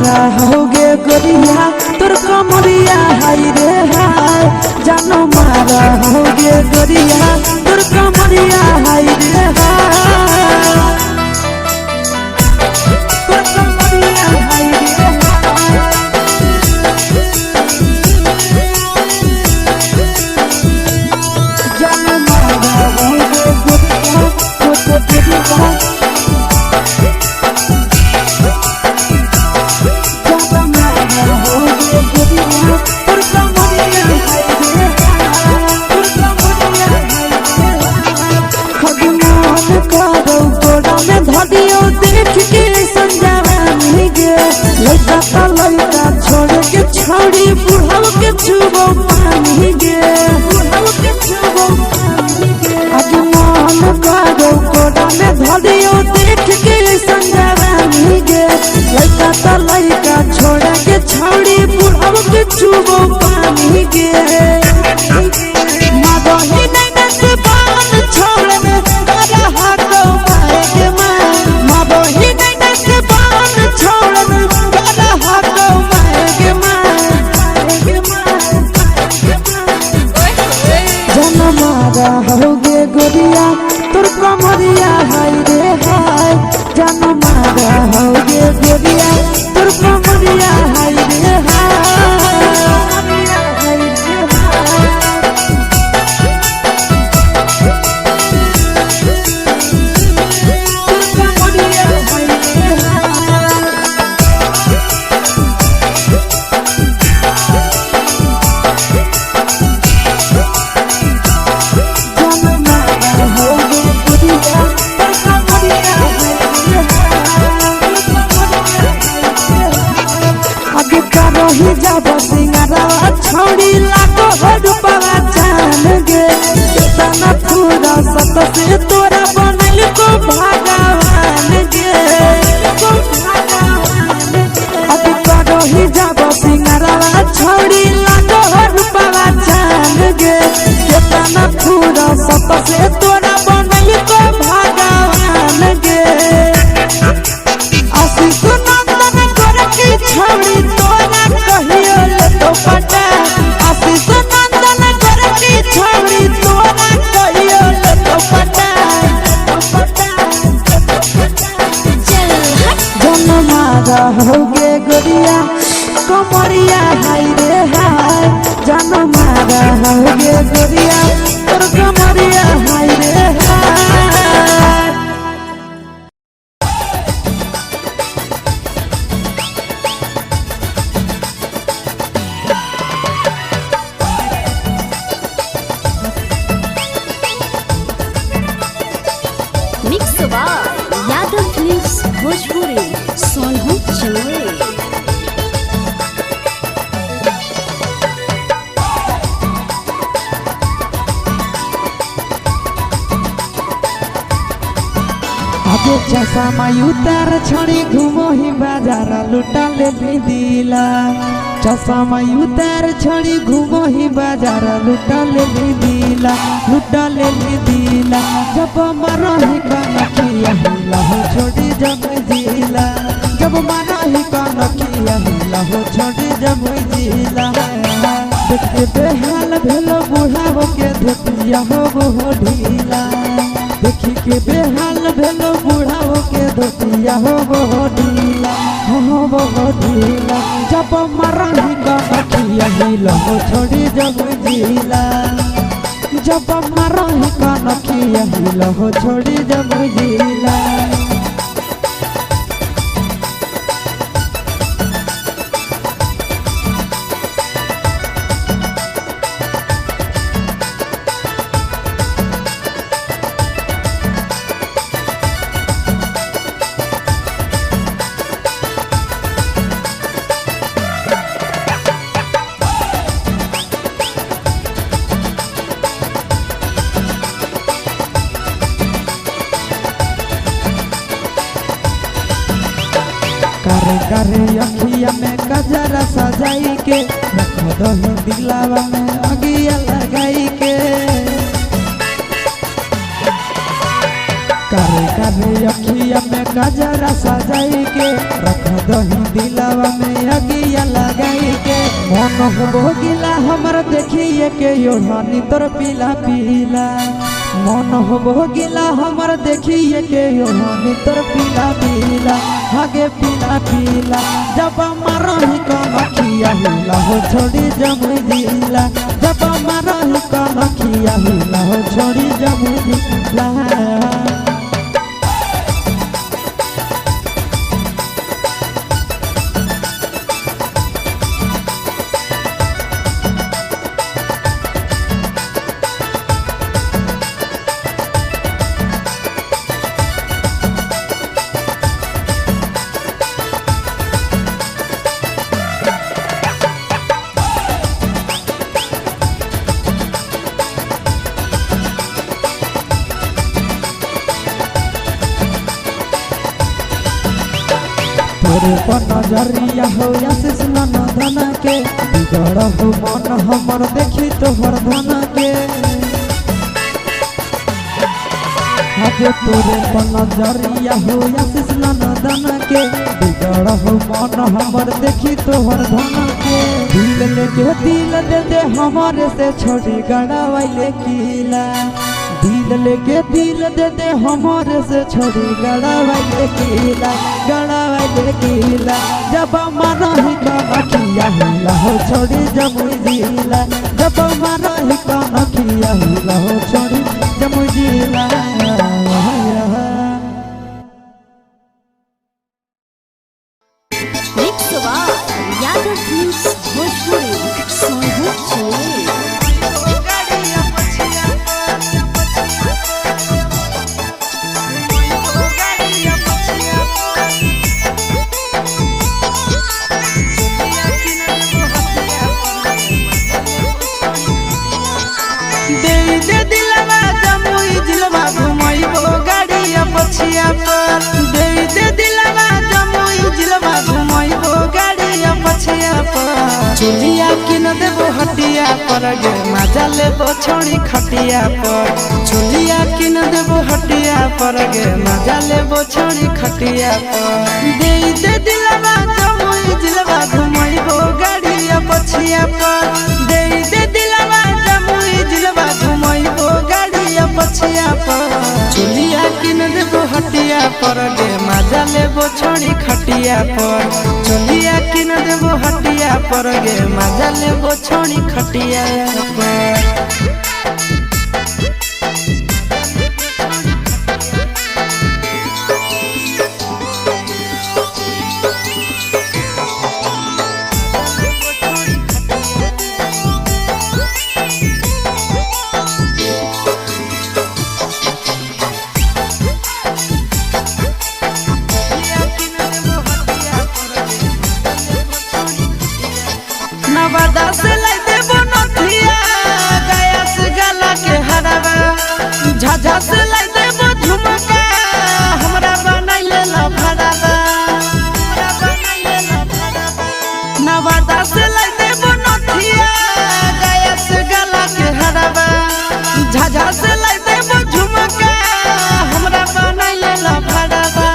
मारा होगे गोरिया तोर कमरिया हाय रे हाय जानो मारा होगे गोरिया तोर कमरिया हाय रे हाय तोर कमरिया हाय रे जानो मारा होगे गोरिया तोर कमरिया लड़का छोड़ के छोड़ी बुढ़ाव के छुबो पानी गे बुढ़ाव के छुबो पानी गे आज मन करो कोड़ा में धरियो देख के संजवानी गे लड़का छोड़ के छोड़ी बुढ़ाव के छुबो पानी गे मादही नैना से बान छोड़ में करा हाथों मारे के मां मादही नैना से बान छोड़ में करा हाथों मारे के मां जन मारा होगे गोरिया तोर कमरिया हाय रे हाय जन मारा होगे गोरिया तोर कमरिया हाय रे हाय रही जब सिंगारा छोड़ी लाखों रुपया जान गे तना पूरा सत से तोरा बनल को भगवान गे अब रही जब सिंगारा छोड़ी लाखों रुपया जान गे तना पूरा सत से तोरा बनल को भगवान गे आशीष नंदन कर के छोड़ी तोरा कहियो ले तो पटा आशीष नंदन कर के छोड़ी तोरा कहियो ले तो पटा जन मारा होगे गोरिया कमरिया हाय रे हाय जन मारा होगे गोरिया तोर कमरिया हाय रे हाय यादव फिल्म्स भोजपुरी सोनू चमोली आगे चश्मा उतार छोड़ी घूमो ही बाजार लुटा ले दिला चश्मा उतार छोड़ी घूमो ही बाजार लुटा ले दिला जब मरो ही कनकिया हिला हो छोड़ी जब जिला जब मरो ही कनकिया हिला हो छोड़ी जब जिला देख के बेहाल भेलो बुढ़ाव के धोतिया हो ढीला देखी के बेहाल भेलो बुढ़ाओ के धोतिया हो ढीला जब मरही कनकिया हिला हो छोड़ी जब जिला जब मरही कनकिया हिला हो छोड़ी जब जिला करे करे अखिया में गजरा सजाई के रख दही दिलावा में अगिया लगाई के करे करे अखिया में गजरा सजाई के रख दही दिलावा में अगिया लगाई के मन हो गिला हमर देखिए के योहानी तोर पीला पीला मन हो गिला हमर देखिए के योहानी तोर पीला पीला आगे पीला पीला जब मारही कन अखिया हिला हो छोड़ी जमुई दिला जब मारही कन अखिया हिला हो छोड़ी जमुई दिला तोरे पर नजरिया हो आशीष नंदन के बिगड़ हो मन हमर देखी तोहर धन के आगे तोरे पर नजरिया हो आशीष नंदन के बिगड़ हो मन हमर देखी तोहर धन के दिल लेके दिल दे दे हमारे से छोड़ी गड़ावैले किला दिल लेके दिल दे दे हमारे से छोड़ी गड़ावैले किला जब मारही कन अखिया हिला हो छोड़ी जमुई जिला जब मारही कन अखिया हिला हो छोड़ी जमुई जिला Mix Yaga Films Bhojpuri Sonho Chennai। पछिया पर दे दे दिलवा जमुई जिलवा घुमैबो गाड़िया पछिया पर चुलिया किन देबो हटिया पर गे मजा लेबो छोड़ी खटिया पर चुलिया किन देबो हटिया पर गे मजा लेबो छोड़ी खटिया पर दे दे दिलवा जमुई जिलवा घुमैबो गाड़िया पछिया पर दे दे दिलवा जमुई जिलवा घुमैबो गाड़िया पछिया पर चुलिया किन देबो हटिया पर गे मजा लेबो छोड़ी खटिया पर चुलिया किन देबो हटिया पर गे मजा लेबो छोड़ी खटिया पर नवादा से लाई देबो नथिया गया से गला के हरावा झाझा से लाई देबो झुमका हमरा बनाइले ला भरावा नवादा से लाई देबो नथिया गया से गला के हरावा झाझा से लाई देबो झुमका हमरा बनाइले ला भरावा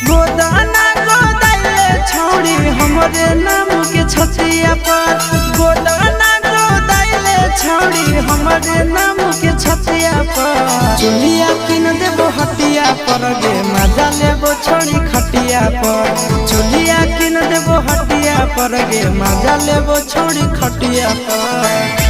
गोदाना गोदाइले छोड़ी हमरे नाम के छतिया पर गोदाना गोदाइले छोड़ी हमरे नाम के छतिया पर चुलिया किन देबो हटिया पर गे मजा लेबो छोड़ी खटिया पर चुलिया किन देबो हटिया पर गे मजा लेबो छोड़ी खटिया पर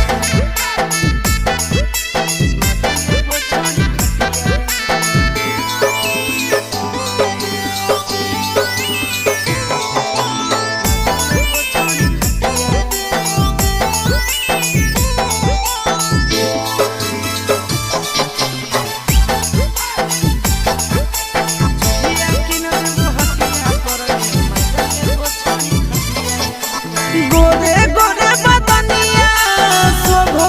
गोरे गोरे बदनिया शोभो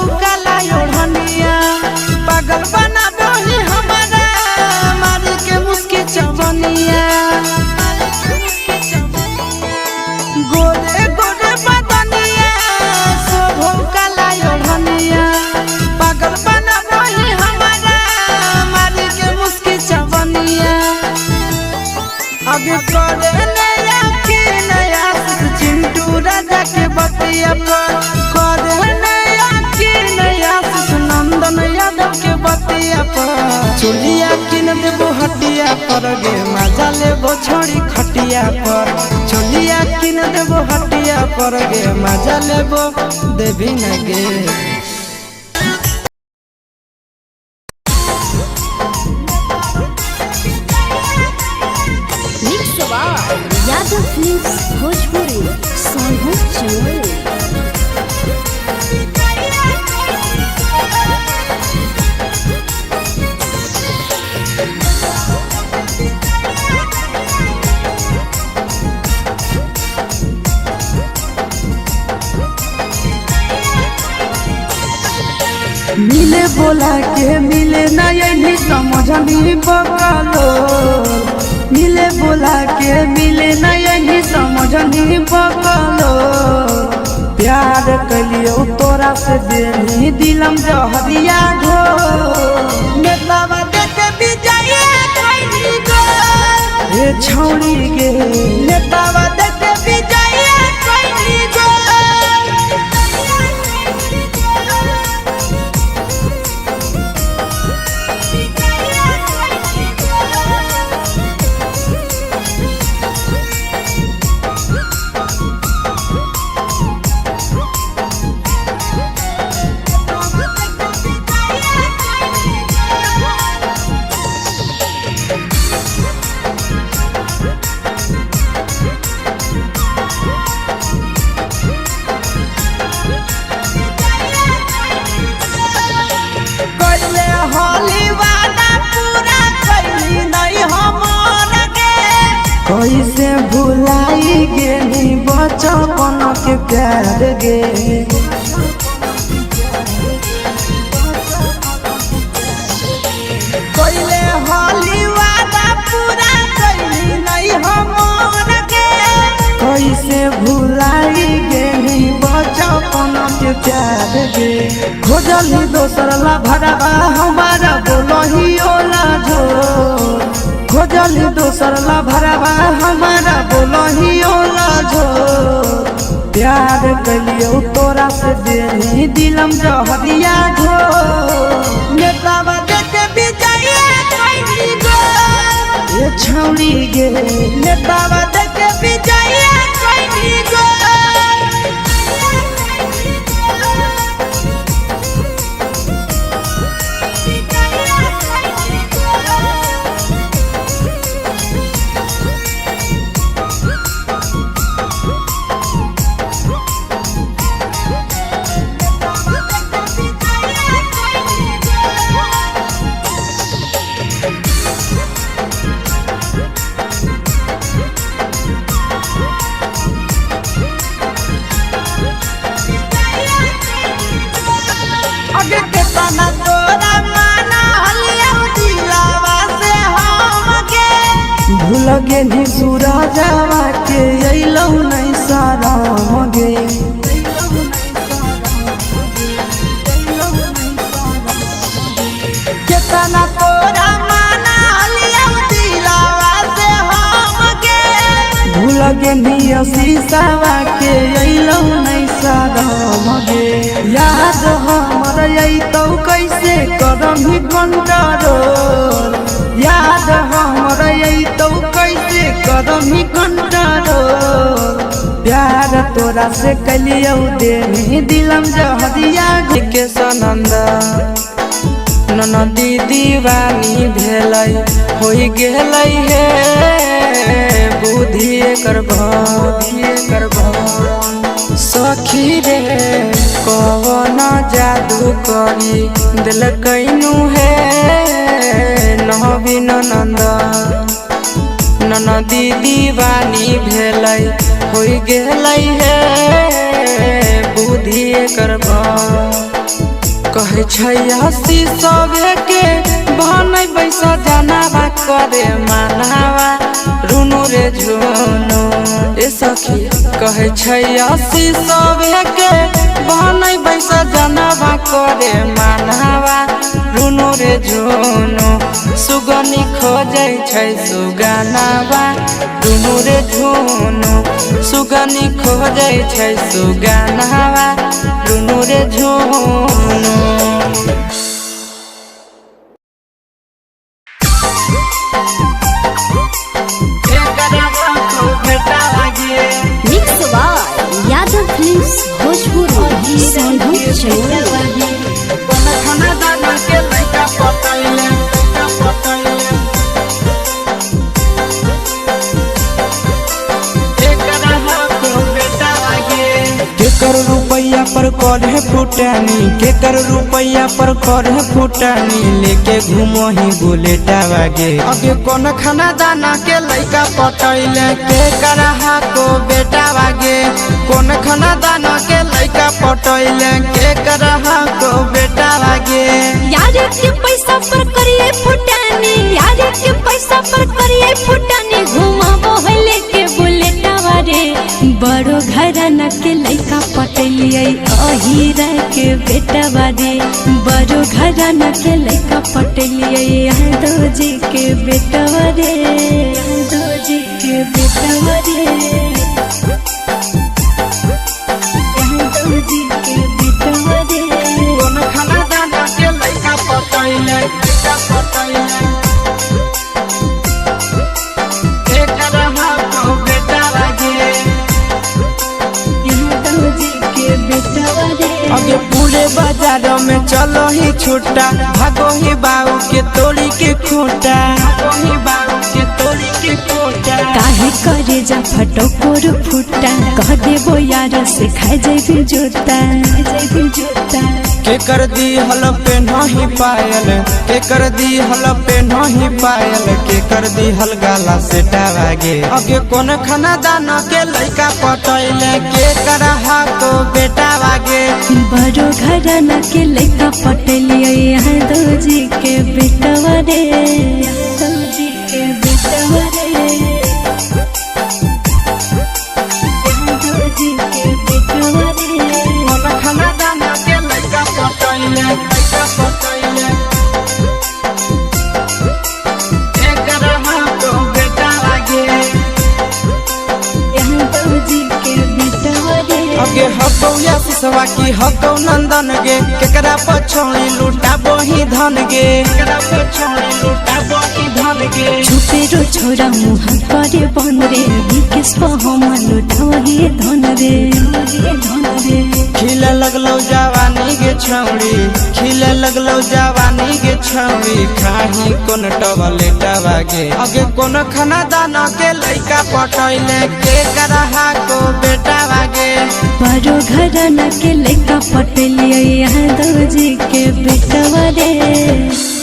राजा के बतिया पर करे नया की नया नंदन यादव के बतिया पर चोलिया किन देबो हटिया पर गे मजा लेबो छोड़ी खटिया पर चोलिया किन देबो हटिया पर गे मजा लेबो देवी न गे यादव फिल्म्स भोजपुरी सोनू चैनल। मिले बोला के मिले ना यही समझनी बकलो मिले बोला के मिले ना यही समझनी बकलो प्यार कलियो तोरा से देनी दिलम जहरिया घो नेतावा देखे विजय खैनी गो ए छौड़ी गे नेतावा देखे विजय खैनी गो कैसे भुलाई गेली बचपन के प्यार गे कैले होली वादा पूरा कैली नहीं हमर गे कैसे भुलाई गेली बचपन के प्यार गे खोजली दोसर ला भरवा हमारा बोलही ओला जो खोजली दोसर ला भरवा हमारा बोलही ओला जो प्यार कलियो तोरा से देनी दिलम जहरिया घो नेतावा देखे विजय खैनी गो ये छौड़ी गे नेतावा देखे विजय खैनी गो भूल गेली सूरजवा के अइलौ नहीं सारा मगे केतना तोरा माना लियौ दिलावा से हम गे भूल गेली शीशावा के अइलौ नहीं सारा मगे याद हमर अइतौ कैसे करमही कंट्रोल याद हमर अइतौ कैसे करमही कंट्रोल प्यार तोरा से कलियौ देनी दिलम जहरिया के सनंद ननदी दीवानी भेलै होई गेलै हे बुद्धि एकर सखी रे कवन जादू करी दिलकैनु हे नवीन नंद ननदी दीवानी भेलै होई गेलै हे बुद्धि एकर कहे छै हसी सबे के बहनै बैसा जनावा करे मानावा रुनु रे झुनु ए सखी कहे छै हसी सबे के बहनै बैसा जनावा करे मानावा रुनु रे झुनु सुगनी खोजै छै सुगानावा रुनु रे झुनु सुगनी खोजे छै सुगनावा रुनु रे झुनु mix by Yadav films Bhojpuri Sonu Chaurasia. खाना दाना के लइका पटाइले केकर रुपैया पर करे फुटानी केकर रुपैया पर करे फुटानी लेके घूमो ही बुलेटा वागे अगे कौन खाना दाना के लइका पटाइले केकर हाको बेटा वागे कौन खाना दाना के लइका पटाइले केकर हाको बेटा वागे यार के पैसा पर करिए फुटानी यार के पैसा पर करिए फुटानी घुमाबो है लेके बुलेटवा रे बड़ो घराना के लइका पटलिए अहीरा के बेटवा रे बड़ो घराना के लइका पटलिए यादव जी के बेटवा रे यादव जी के बेटवा रे यादव जी के बेटवा रे कौन खाना दाना के लइका पटाइले केकर हाको बेटा वागे अगे पूरे बाजार में चलो ही छूटा भागो ही बाऊ के तोड़ी के खूटा भागो ही बाऊ के तोड़ी के खूटा काहे करे जा फटोकोर फुटा कह देबो यार से खाए जाबे जोता के कर दी हल पे नहीं पायल के कर दी हल पे नहीं पायल के कर दी हल गाला से टावागे अगे कौन खाना दाना के लइका पटैले के कर हाको बेटा वागे बड़ो घराना के लइका पटलिए यादव जी के बेटवा रे यादव जी के बेटवा रे यादव जी के बेटवा रे कौन खाना दाना के लइका पटैले केकर हाको बेटा वागे यादव जी के बेटवा रे अगे हकौ या सिसवा की हकौ नंदन गे केकरा पछौड़ी लुटाबो ही धन गे केकरा पछौड़ी लुटाबो ही धन गे छुपेरो छोरा मुहा करे बन रे विकेश हम लुटावे धन रे खिले लगलो जवानी गे छौड़ी खिले लगलो जवानी गे छौड़ी खाही कोन टवले टवागे अगे कोन खाना दाना के लइका पटैले के करहा को बेटा वागे बड़ो घराना के लइका पटलिए यादव जी के बेटवा रे।